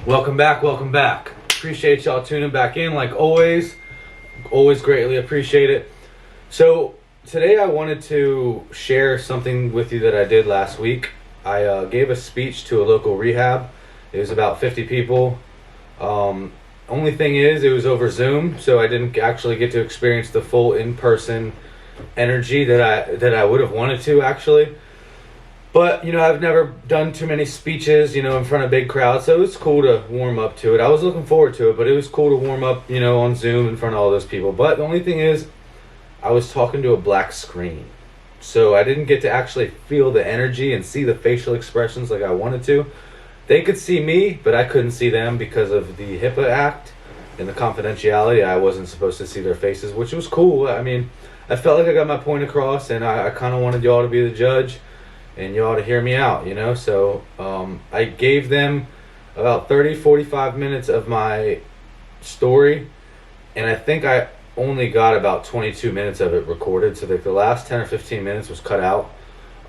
Welcome back. Appreciate y'all tuning back in like always. Always greatly appreciate it. So today I wanted to share something with you that I did last week. I gave a speech to a local rehab. It was about 50 people. Only thing is, it was over Zoom, so I didn't actually get to experience the full in-person energy that I would have wanted to actually. But, I've never done too many speeches, in front of big crowds, so it was cool to warm up to it. I was looking forward to it, but it was cool to warm up, on Zoom in front of all those people. But the only thing is, I was talking to a black screen. So I didn't get to actually feel the energy and see the facial expressions like I wanted to. They could see me, but I couldn't see them because of the HIPAA Act and the confidentiality. I wasn't supposed to see their faces, which was cool. I mean, I felt like I got my point across, and I kind of wanted y'all to be the judge. And you ought to hear me out, So I gave them about 45 minutes of my story. And I think I only got about 22 minutes of it recorded. So the last 10 or 15 minutes was cut out.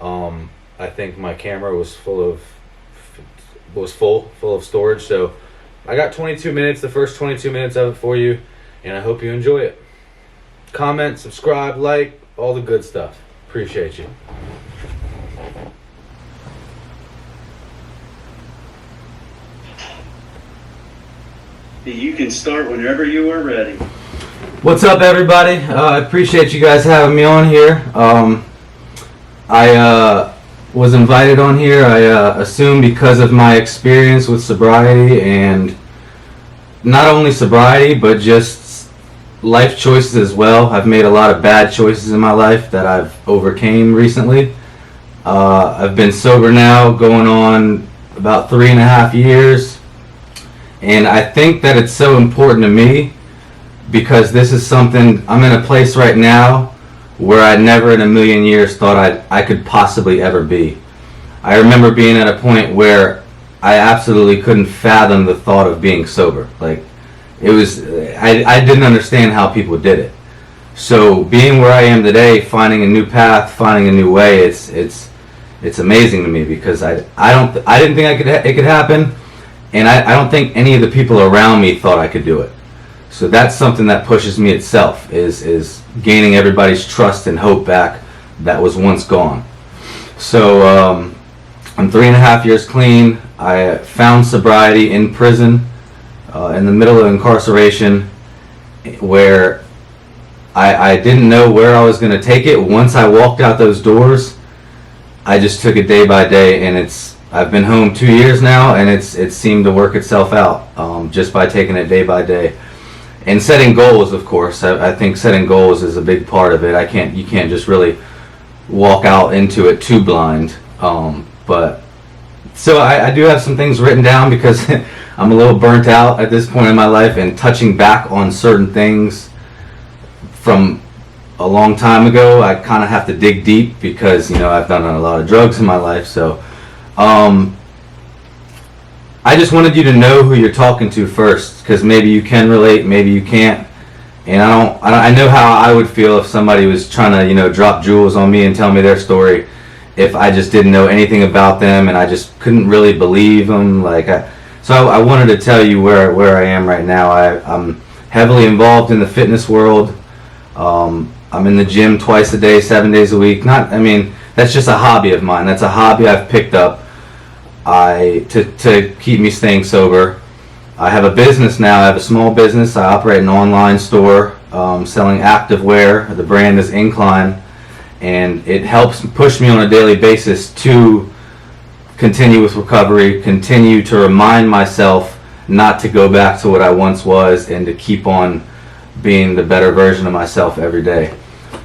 I think my camera was full of storage. So I got 22 minutes, the first 22 minutes of it for you. And I hope you enjoy it. Comment, subscribe, like, all the good stuff. Appreciate you. You can start whenever you are ready. What's up, everybody? I appreciate you guys having me on here. I was invited on here, I assume because of my experience with sobriety, and not only sobriety, but just life choices as well. I've made a lot of bad choices in my life that I've overcame recently. I've been sober now going on about 3.5 years. And I think that it's so important to me because this is something, I'm in a place right now where I never in a million years thought I could possibly ever be. I remember being at a point where I absolutely couldn't fathom the thought of being sober. Like, it was, I didn't understand how people did it. So being where I am today, finding a new path, finding a new way, it's amazing to me because I didn't think it could happen. And I don't think any of the people around me thought I could do it. So that's something that pushes me itself, is gaining everybody's trust and hope back that was once gone. So I'm 3.5 years clean. I found sobriety in prison, in the middle of incarceration, where I didn't know where I was going to take it. Once I walked out those doors, I just took it day by day, and I've been home 2 years now, and it seemed to work itself out just by taking it day by day, and setting goals. Of course, I think setting goals is a big part of it. You can't just really walk out into it too blind. But so I do have some things written down because I'm a little burnt out at this point in my life, and touching back on certain things from a long time ago, I kind of have to dig deep because I've done a lot of drugs in my life, so. I just wanted you to know who you're talking to first, because maybe you can relate, maybe you can't, and I know how I would feel if somebody was trying to drop jewels on me and tell me their story, if I just didn't know anything about them and I just couldn't really believe them. So I wanted to tell you where I am right now. I'm heavily involved in the fitness world. I'm in the gym twice a day, 7 days a week. That's just a hobby of mine. That's a hobby I've picked up to keep me staying sober. I have a business now. I have a small business. I operate an online store selling activewear. The brand is Incline, and it helps push me on a daily basis to continue with recovery, continue to remind myself not to go back to what I once was, and to keep on being the better version of myself every day.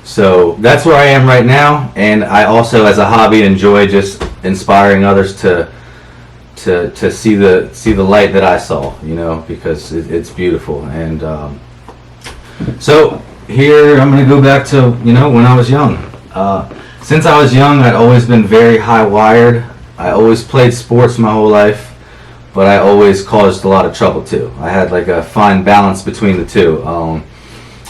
So that's where I am right now, and I also, as a hobby, enjoy just inspiring others to see the light that I saw, because it's beautiful. And so here I'm going to go back to when I was young. Since I was young, I'd always been very high wired. I always played sports my whole life, but I always caused a lot of trouble too. I had like a fine balance between the two.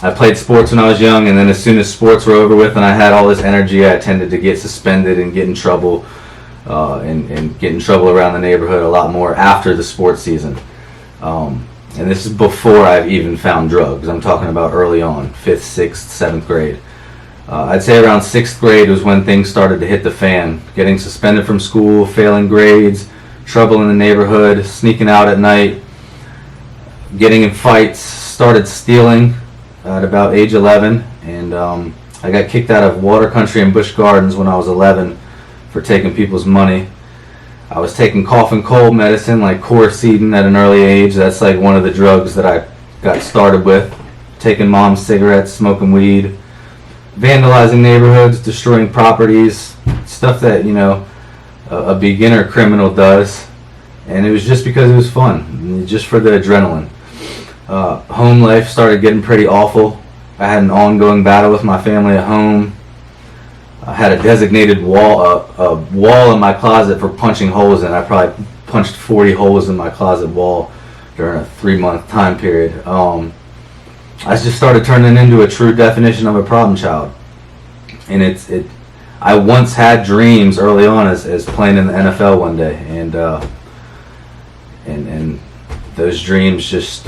I played sports when I was young, and then as soon as sports were over with and I had all this energy, I tended to get suspended and get in trouble, and get in trouble around the neighborhood a lot more after the sports season. And this is before I've even found drugs. I'm talking about early on, 5th, 6th, 7th grade. I'd say around 6th grade was when things started to hit the fan. Getting suspended from school, failing grades, trouble in the neighborhood, sneaking out at night, getting in fights, started stealing at about age 11. And I got kicked out of Water Country and Busch Gardens when I was 11 for taking people's money. I was taking cough and cold medicine like Chlorocidin at an early age. That's like one of the drugs that I got started with. Taking mom's cigarettes, smoking weed, vandalizing neighborhoods, destroying properties, stuff that, you know, a beginner criminal does. And it was just because it was fun, just for the adrenaline. Home life started getting pretty awful. I had an ongoing battle with my family at home. I had a designated wall in my closet for punching holes in. I probably punched 40 holes in my closet wall during a 3-month time period. I just started turning into a true definition of a problem child. And I once had dreams early on as playing in the NFL one day, and those dreams just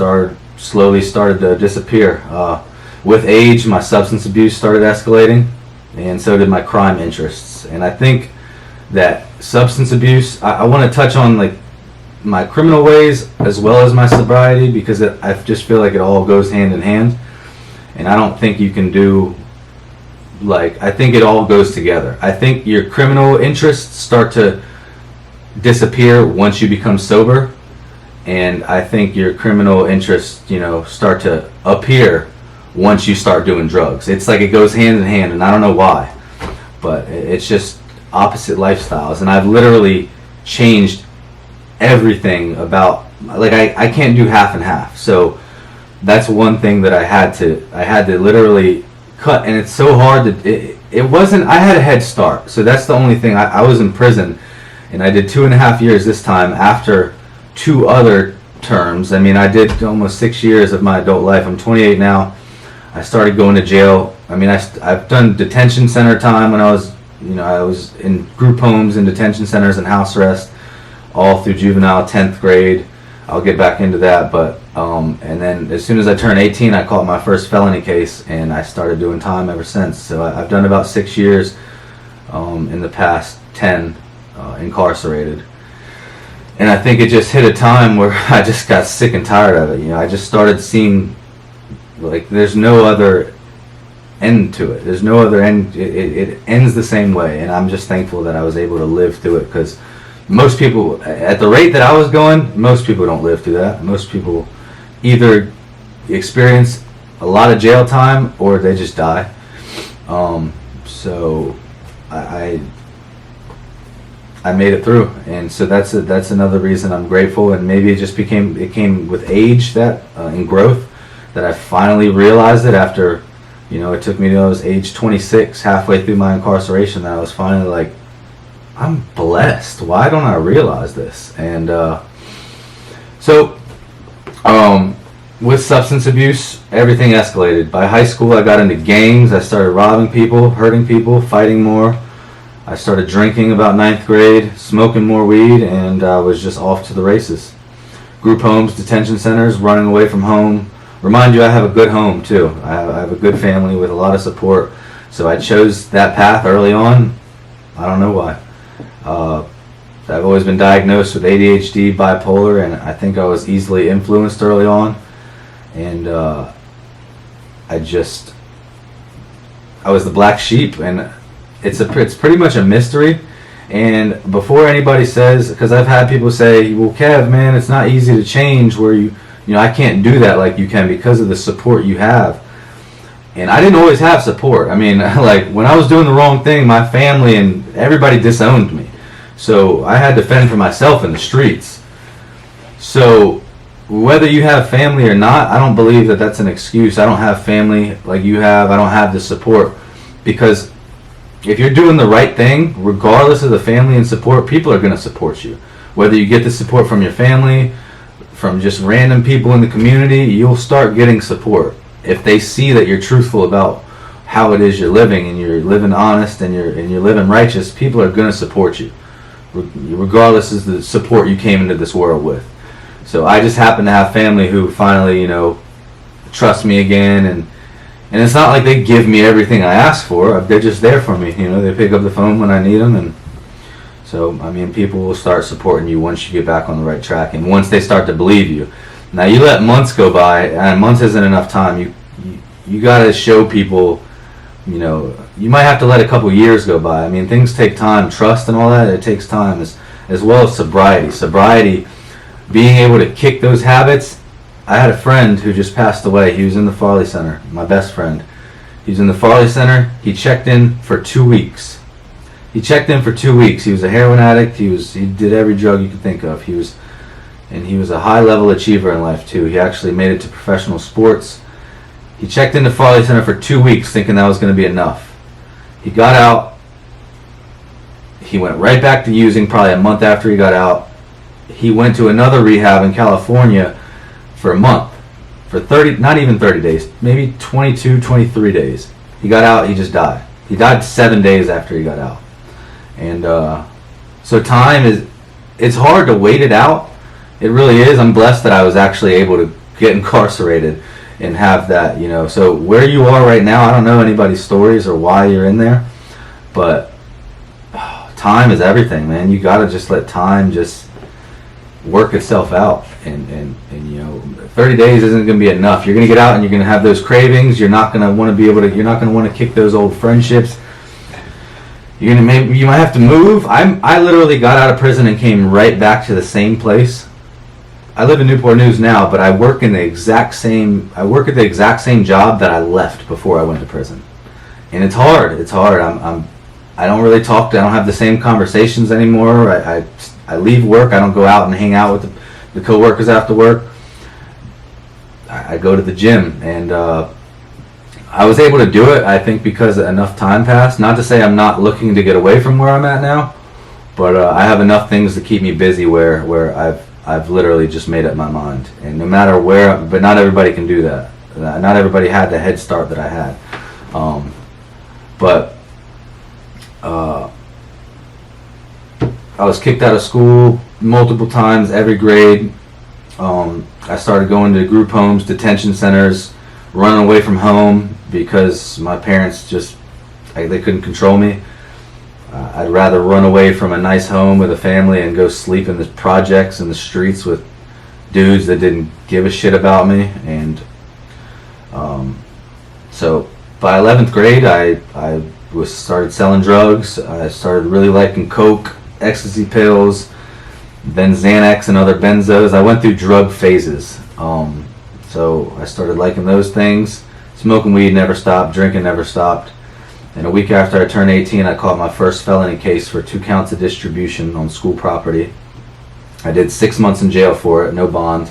slowly started to disappear. With age, my substance abuse started escalating, and so did my crime interests. And I think that substance abuse, I want to touch on like my criminal ways as well as my sobriety, because I just feel like it all goes hand in hand. And I don't think you can do, I think it all goes together. I think your criminal interests start to disappear once you become sober, and I think your criminal interests, start to appear once you start doing drugs. It's like it goes hand in hand, and I don't know why, but it's just opposite lifestyles. And I've literally changed everything about, I can't do half and half. So that's one thing that I had to literally cut. And it's so hard it wasn't, I had a head start. So that's the only thing. I was in prison, and I did 2.5 years this time after 2 other terms. I mean, I did almost 6 years of my adult life. I'm 28 now. I started going to jail. I mean, I've done detention center time when I was in group homes and detention centers and house arrest all through juvenile 10th grade. I'll get back into that, but and then as soon as I turned 18, I caught my first felony case, and I started doing time ever since. So I've done about 6 years in the past 10 incarcerated. And I think it just hit a time where I just got sick and tired of it. I just started seeing there's no other end to it. There's no other end. It ends the same way, and I'm just thankful that I was able to live through it, because most people, at the rate that I was going, most people don't live through that. Most people either experience a lot of jail time or they just die. So I made it through, and so that's another reason I'm grateful. And maybe it came with age and growth, that I finally realized it after, it took me to age 26, halfway through my incarceration, that I was finally like, I'm blessed. Why don't I realize this? And with substance abuse, everything escalated. By high school, I got into gangs. I started robbing people, hurting people, fighting more. I started drinking about 9th grade, smoking more weed, and I was just off to the races. Group homes, detention centers, running away from home. Remind you, I have a good home too. I have a good family with a lot of support. So I chose that path early on. I don't know why. I've always been diagnosed with ADHD, bipolar, and I think I was easily influenced early on. And I was the black sheep, and it's pretty much a mystery. And before anybody says, because I've had people say, well, Kev, man, it's not easy to change where I can't do that like you can because of the support you have. And I didn't always have support. I mean, when I was doing the wrong thing, my family and everybody disowned me. So I had to fend for myself in the streets. So whether you have family or not, I don't believe that that's an excuse. I don't have family like you have. I don't have the support. Because if you're doing the right thing, regardless of the family and support, people are going to support you. Whether you get the support from your family, from just random people in the community, you'll start getting support. If they see that you're truthful about how it is you're living, and you're living honest, and you're living righteous, people are going to support you, regardless of the support you came into this world with. So I just happen to have family who finally, trust me again, and it's not like they give me everything I ask for. They're just there for me. They pick up the phone when I need them, and so people will start supporting you once you get back on the right track, and once they start to believe you. Now you let months go by, and months isn't enough time. You got to show people. You might have to let a couple years go by. Things take time. Trust and all that, it takes time, as well as sobriety. Sobriety, being able to kick those habits. I had a friend who just passed away. He was in the Farley Center, my best friend. He was in the Farley Center. He checked in for 2 weeks. He was a heroin addict. He did every drug you could think of. He was a high-level achiever in life, too. He actually made it to professional sports. He checked into Farley Center for 2 weeks thinking that was going to be enough. He got out. He went right back to using probably a month after he got out. He went to another rehab in California for a month. For not even 30 days, maybe 22, 23 days. He got out, he just died. He died 7 days after he got out. And so time it's hard to wait it out. It really is. I'm blessed that I was actually able to get incarcerated and have that, So where you are right now, I don't know anybody's stories or why you're in there, but time is everything, man. You got to just let time just work itself out, and 30 days isn't going to be enough. You're going to get out and you're going to have those cravings. You're not going to want to kick those old friendships. You might have to move. I literally got out of prison and came right back to the same place. I live in Newport News now, but I work at the exact same job that I left before I went to prison. And it's hard. I don't really talk. I don't have the same conversations anymore. I leave work. I don't go out and hang out with the coworkers after work. I go to the gym, and I was able to do it, I think, because enough time passed. Not to say I'm not looking to get away from where I'm at now, but I have enough things to keep me busy where I've literally just made up my mind. And no matter where, but not everybody can do that. Not everybody had the head start that I had. But I was kicked out of school multiple times, every grade. I started going to group homes, detention centers, running away from home because my parents they couldn't control me. I'd rather run away from a nice home with a family and go sleep in the projects in the streets with dudes that didn't give a shit about me. And so by 11th grade, I started selling drugs. I started really liking coke, ecstasy pills, then Xanax and other benzos. I went through drug phases. So I started liking those things. Smoking weed never stopped. Drinking never stopped. And a week after I turned 18, I caught my first felony case for 2 counts of distribution on school property. I did 6 months in jail for it, no bond.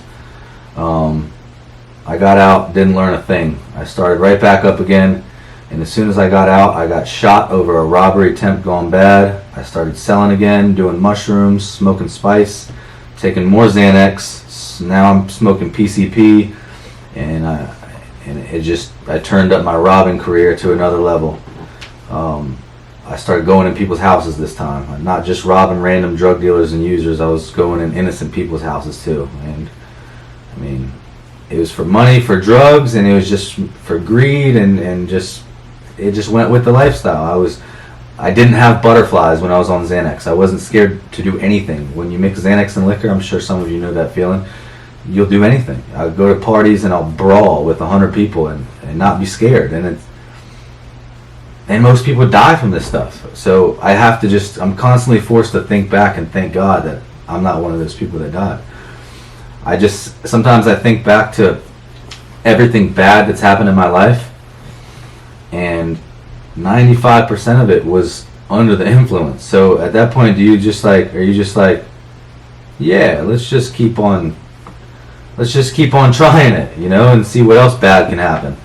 I got out, didn't learn a thing. I started right back up again. And as soon as I got out, I got shot over a robbery attempt gone bad. I started selling again, doing mushrooms, smoking spice, taking more Xanax. Now I'm smoking PCP, and I turned up my robbing career to another level. I started going in people's houses this time, not just robbing random drug dealers and users. I was going in innocent people's houses too, and it was for money, for drugs, and it was just for greed, and it just went with the lifestyle. I didn't have butterflies when I was on Xanax. I wasn't scared to do anything. When you mix Xanax and liquor, I'm sure some of you know that feeling. You'll do anything. I'll go to parties and I'll brawl with 100 people and not be scared. And most people die from this stuff. So I'm constantly forced to think back and thank God that I'm not one of those people that died. Sometimes I think back to everything bad that's happened in my life, and 95% of it was under the influence. So at that point, are you just like, yeah, let's just keep on trying it, and see what else bad can happen.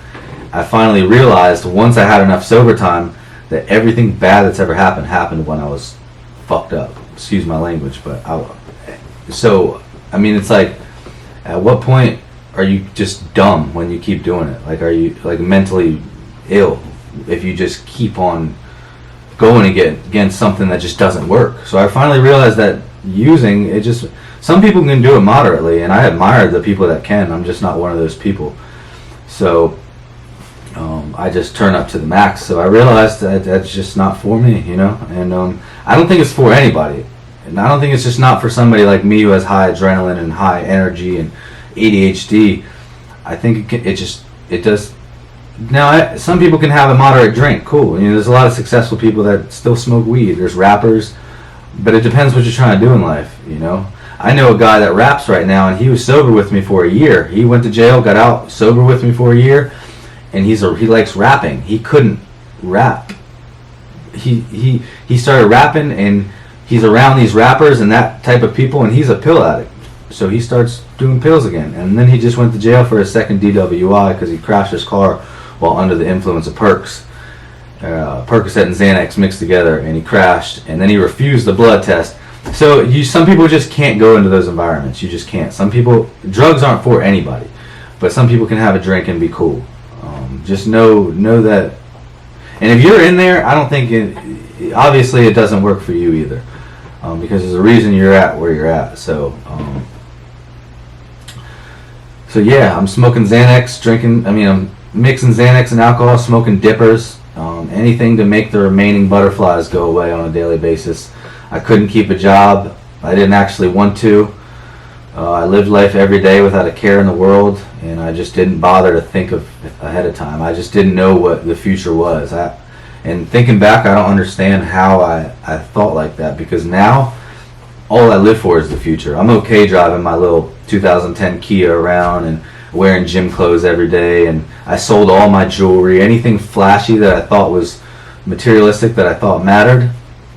I finally realized once I had enough sober time that everything bad that's ever happened when I was fucked up. Excuse my language, but it's like, at what point are you just dumb when you keep doing it? Like, are you like mentally ill if you just keep on going against something that just doesn't work? So I finally realized that using it some people can do it moderately, and I admire the people that can. I'm just not one of those people. So I just turn up to the max. So I realized that that's just not for me, you know. And I don't think it's for anybody. And I don't think it's just not for somebody like me who has high adrenaline and high energy and ADHD. I think it does. Now, some people can have a moderate drink. Cool. You know, there's a lot of successful people that still smoke weed. There's rappers, but it depends what you're trying to do in life. You know, I know a guy that raps right now, and he was sober with me for a year. He went to jail, got out, sober with me for a year, and he likes rapping. He couldn't rap. He started rapping, and he's around these rappers and that type of people, and he's a pill addict. So he starts doing pills again, and then he just went to jail for a second DWI because he crashed his car while under the influence of Percocet and Xanax mixed together, and he crashed, and then he refused the blood test. So some people just can't go into those environments. You just can't. Some people, drugs aren't for anybody, but some people can have a drink and be cool. Just know that, and if you're in there, I don't think obviously it doesn't work for you either, because there's a reason you're at where you're at. So yeah, I'm smoking Xanax, I'm mixing Xanax and alcohol, smoking dippers, anything to make the remaining butterflies go away on a daily basis. I couldn't keep a job. I didn't actually want to. I lived life every day without a care in the world, and I just didn't bother to think of ahead of time. I just didn't know what the future was. And thinking back, I don't understand how I thought like that, because now all I live for is the future. I'm okay driving my little 2010 Kia around and wearing gym clothes every day, and I sold all my jewelry, anything flashy that I thought was materialistic, that I thought mattered.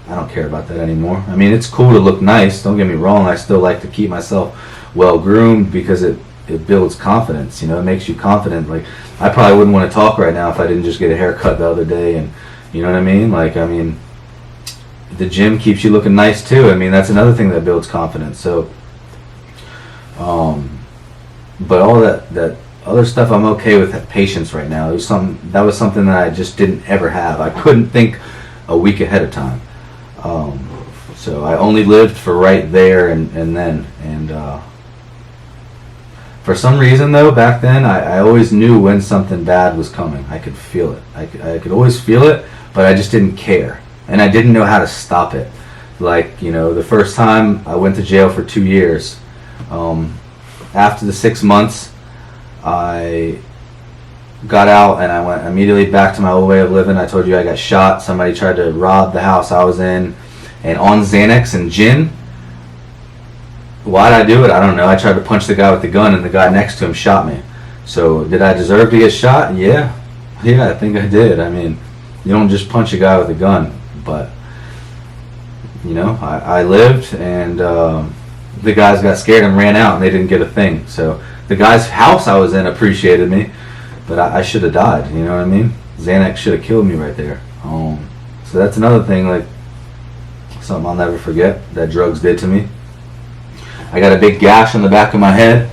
I don't care about that anymore. I mean, it's cool to look nice, don't get me wrong. I still like to keep myself well groomed because it builds confidence, you know. It makes you confident. Like, I probably wouldn't want to talk right now if I didn't just get a haircut the other day, and you know what I mean? Like, the gym keeps you looking nice too. I mean, that's another thing that builds confidence. So but all that other stuff, I'm okay with patience right now. That was something that I just didn't ever have. I couldn't think a week ahead of time. So I only lived for right there and then. And for some reason, though, back then, I always knew when something bad was coming. I could feel it. I could always feel it, but I just didn't care. And I didn't know how to stop it. Like, you know, the first time I went to jail for 2 years, after the 6 months, I got out and I went immediately back to my old way of living. I told you I got shot. Somebody tried to rob the house I was in, and on Xanax and gin. Why'd I do it? I don't know. I tried to punch the guy with the gun, and the guy next to him shot me. So did I deserve to get shot? Yeah, I think I did. I mean, you don't just punch a guy with a gun, but you know, I lived, and the guys got scared and ran out, and they didn't get a thing. So the guy's house I was in appreciated me, but I should have died. You know what I mean? Xanax should have killed me right there. So that's another thing, like something I'll never forget that drugs did to me. I got a big gash on the back of my head.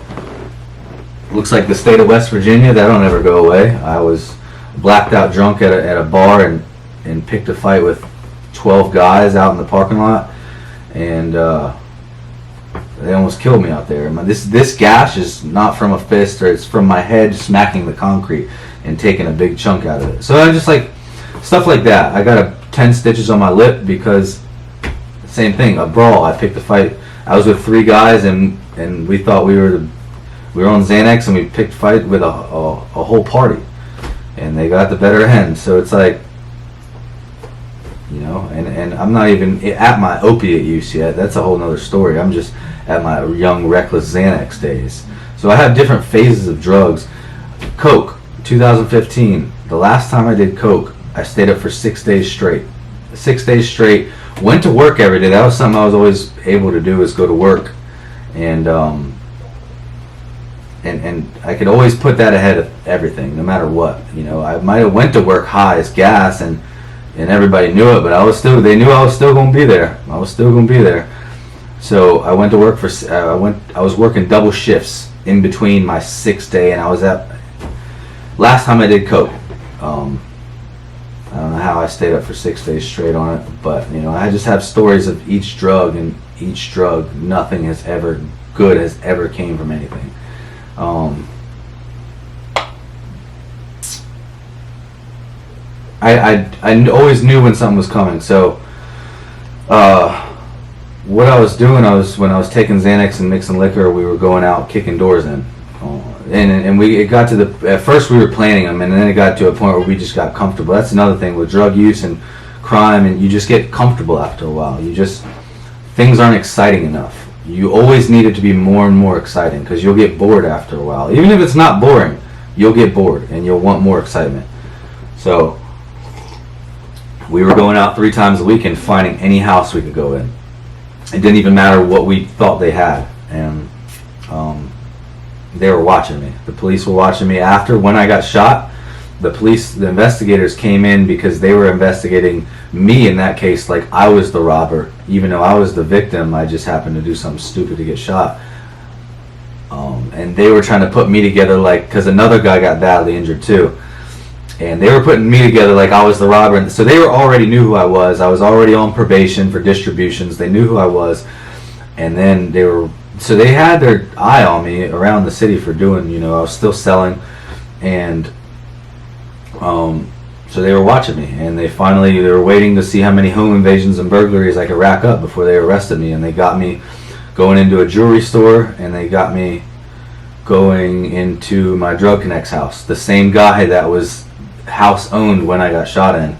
Looks like the state of West Virginia. That'll never go away. I was blacked out drunk at a bar and picked a fight with 12 guys out in the parking lot, and they almost killed me out there. This gash is not from a fist, or it's from my head smacking the concrete and taking a big chunk out of it. So I just like stuff like that. I got 10 stitches on my lip because same thing, a brawl. I picked a fight. I was with 3 guys, and we thought we were on Xanax, and we picked a fight with a whole party, and they got the better end. So it's like, you know, and I'm not even at my opiate use yet. That's a whole nother story. I'm just at my young, reckless Xanax days. So I have different phases of drugs. Coke, 2015. The last time I did Coke, I stayed up for 6 days straight. 6 days straight. Went to work every day. That was something I was always able to do, is go to work. And I could always put that ahead of everything, no matter what. You know, I might have went to work high as gas, and everybody knew it, but they knew I was still going to be there. I was still going to be there. So I went to work I was working double shifts in between my 6th day, and last time I did Coke. I don't know how I stayed up for 6 days straight on it, but you know, I just have stories of each drug, and each drug, nothing has ever good has ever came from anything. I always knew when something was coming. So what I was doing, when I was taking Xanax and mixing liquor, we were going out kicking doors in. It got to at first we were planning them, and then it got to a point where we just got comfortable. That's another thing with drug use and crime, and you just get comfortable after a while. Things aren't exciting enough. You always need it to be more and more exciting, because you'll get bored after a while. Even if it's not boring, you'll get bored and you'll want more excitement. So we were going out 3 times a week and finding any house we could go in. It didn't even matter what we thought they had, and they were watching me. The police were watching me. When I got shot, the investigators came in because they were investigating me in that case like I was the robber, even though I was the victim. I just happened to do something stupid to get shot. And they were trying to put me together because another guy got badly injured too. And they were putting me together like I was the robber. And so they already knew who I was. I was already on probation for distributions. They knew who I was. And then they had their eye on me around the city for doing, I was still selling. And so they were watching me. And they were waiting to see how many home invasions and burglaries I could rack up before they arrested me. And they got me going into a jewelry store, and they got me going into my drug connect's house. The same guy that was house owned when I got shot in.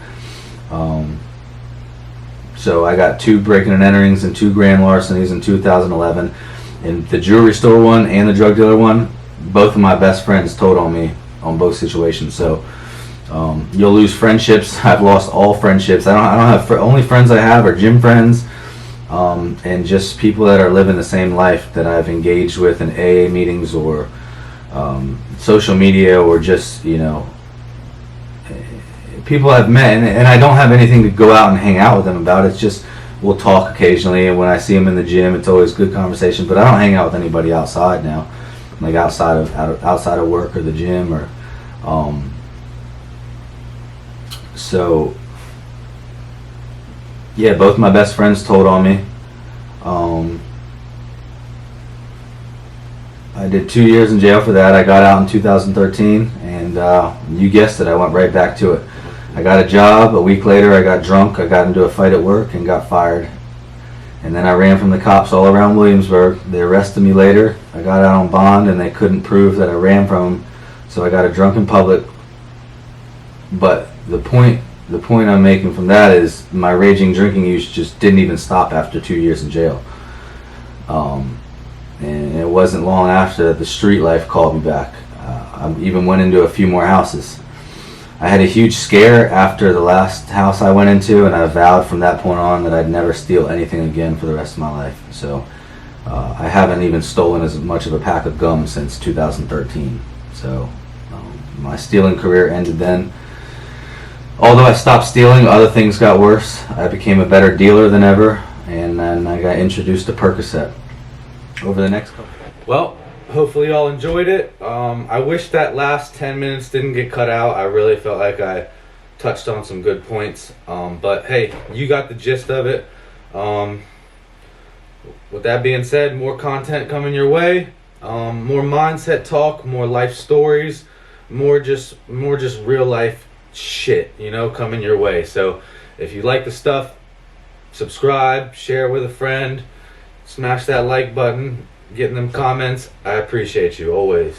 So I got 2 breaking and enterings and 2 grand larcenies in 2011. And the jewelry store one and the drug dealer one, both of my best friends told on me on both situations. So you'll lose friendships. I've lost all friendships. I don't have only friends I have are gym friends, and just people that are living the same life that I've engaged with in AA meetings or social media, or just people I've met, and I don't have anything to go out and hang out with them about. It's just we'll talk occasionally, and when I see them in the gym, it's always good conversation. But I don't hang out with anybody outside now, like outside of work or the gym or. So yeah, both my best friends told on me. I did 2 years in jail for that. I got out in 2013, and you guessed it, I went right back to it. I got a job. A week later, I got drunk. I got into a fight at work and got fired. And then I ran from the cops all around Williamsburg. They arrested me later. I got out on bond, and they couldn't prove that I ran from them, so I got a drunk in public. But the point I'm making from that is my raging drinking use just didn't even stop after 2 years in jail. And it wasn't long after that the street life called me back. I even went into a few more houses. I had a huge scare after the last house I went into, and I vowed from that point on that I'd never steal anything again for the rest of my life. So I haven't even stolen as much of a pack of gum since 2013. So my stealing career ended then. Although I stopped stealing, other things got worse. I became a better dealer than ever, and then I got introduced to Percocet over the next couple. Well, hopefully y'all enjoyed it. I wish that last 10 minutes didn't get cut out. I really felt like I touched on some good points. But hey, you got the gist of it. With that being said, more content coming your way. More mindset talk, more life stories, more just real life shit, coming your way. So if you like the stuff, subscribe, share it with a friend, smash that like button, get in them comments. I appreciate you always.